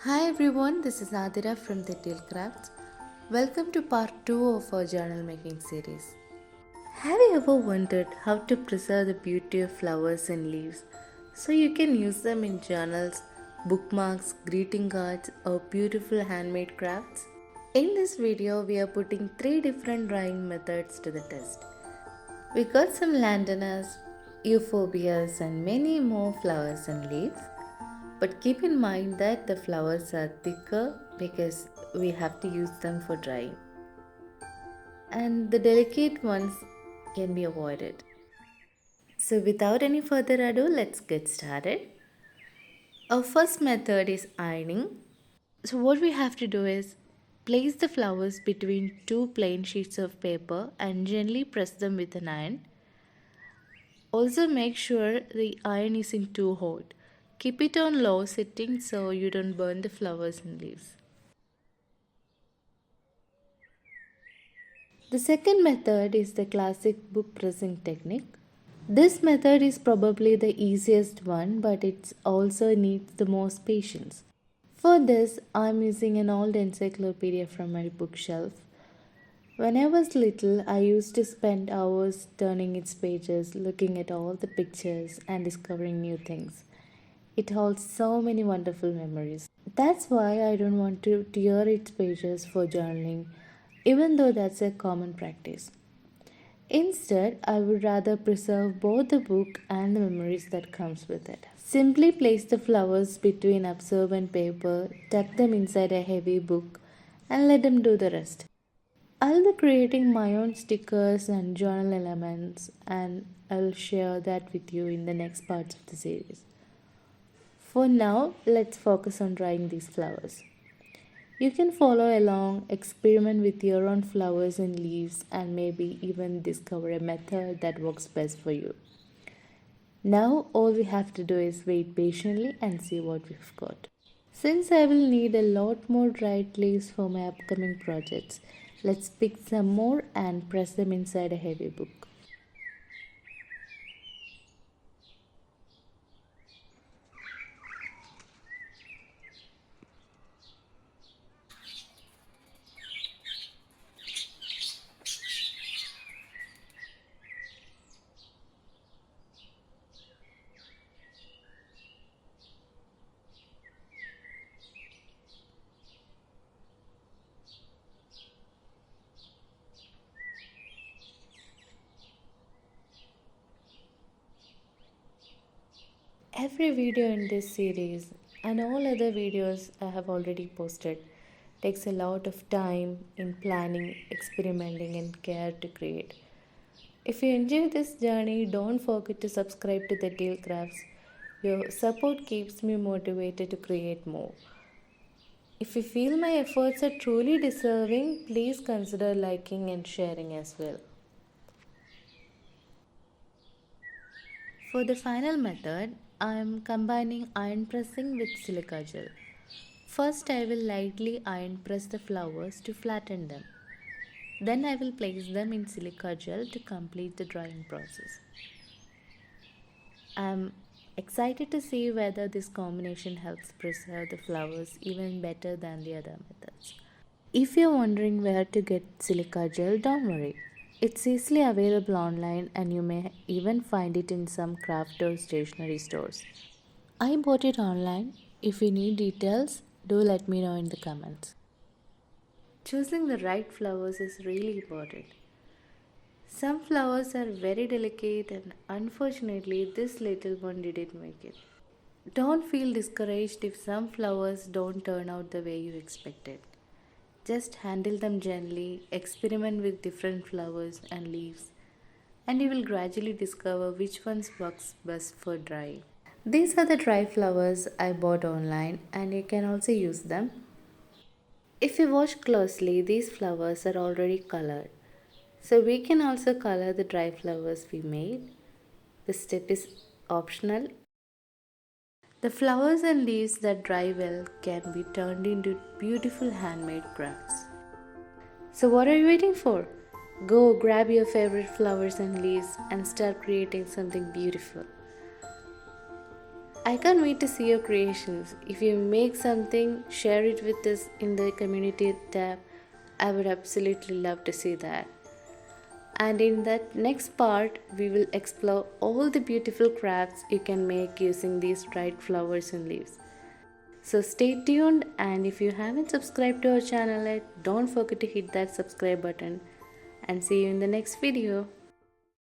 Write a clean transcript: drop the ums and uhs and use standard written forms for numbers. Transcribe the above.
Hi everyone, this is Nadira from The Tail Crafts. Welcome to part 2 of our journal making series. Have you ever wondered how to preserve the beauty of flowers and leaves so you can use them in journals, bookmarks, greeting cards, or beautiful handmade crafts? In this video, we are putting 3 different drawing methods to the test. We got some lantanas, euphorbias, and many more flowers and leaves. But keep in mind that the flowers are thicker because we have to use them for drying. And the delicate ones can be avoided. So without any further ado, let's get started. Our first method is ironing. So what we have to do is place the flowers between two plain sheets of paper and gently press them with an iron. Also make sure the iron isn't too hot. Keep it on low setting so you don't burn the flowers and leaves. The second method is the classic book pressing technique. This method is probably the easiest one, but it also needs the most patience. For this, I am using an old encyclopedia from my bookshelf. When I was little, I used to spend hours turning its pages, looking at all the pictures and discovering new things. It holds so many wonderful memories. That's why I don't want to tear its pages for journaling, even though that's a common practice. Instead, I would rather preserve both the book and the memories that comes with it. Simply place the flowers between absorbent paper, tuck them inside a heavy book, and let them do the rest. I'll be creating my own stickers and journal elements, and I'll share that with you in the next parts of the series. For now, let's focus on drying these flowers. You can follow along, experiment with your own flowers and leaves, and maybe even discover a method that works best for you. Now, all we have to do is wait patiently and see what we've got. Since I will need a lot more dried leaves for my upcoming projects, let's pick some more and press them inside a heavy book. Every video in this series and all other videos I have already posted takes a lot of time in planning, experimenting, and care to create. If you enjoy this journey, don't forget to subscribe to the Deal Crafts. Your support keeps me motivated to create more. If you feel my efforts are truly deserving, please consider liking and sharing as well. For the final method, I am combining iron pressing with silica gel. First, I will lightly iron press the flowers to flatten them. Then I will place them in silica gel to complete the drying process. I am excited to see whether this combination helps preserve the flowers even better than the other methods. If you're wondering where to get silica gel, don't worry. It's easily available online and you may even find it in some craft or stationery stores. I bought it online. If you need details, do let me know in the comments. Choosing the right flowers is really important. Some flowers are very delicate and unfortunately this little one didn't make it. Don't feel discouraged if some flowers don't turn out the way you expected. Just handle them gently, experiment with different flowers and leaves, and you will gradually discover which ones works best for drying. These are the dry flowers I bought online and you can also use them. If you watch closely, these flowers are already colored. So we can also color the dry flowers we made. This step is optional. The flowers and leaves that dry well can be turned into beautiful handmade crafts. So what are you waiting for? Go grab your favorite flowers and leaves and start creating something beautiful. I can't wait to see your creations. If you make something, share it with us in the community tab. I would absolutely love to see that. And in that next part, we will explore all the beautiful crafts you can make using these dried flowers and leaves. So stay tuned, and if you haven't subscribed to our channel yet, don't forget to hit that subscribe button, and see you in the next video.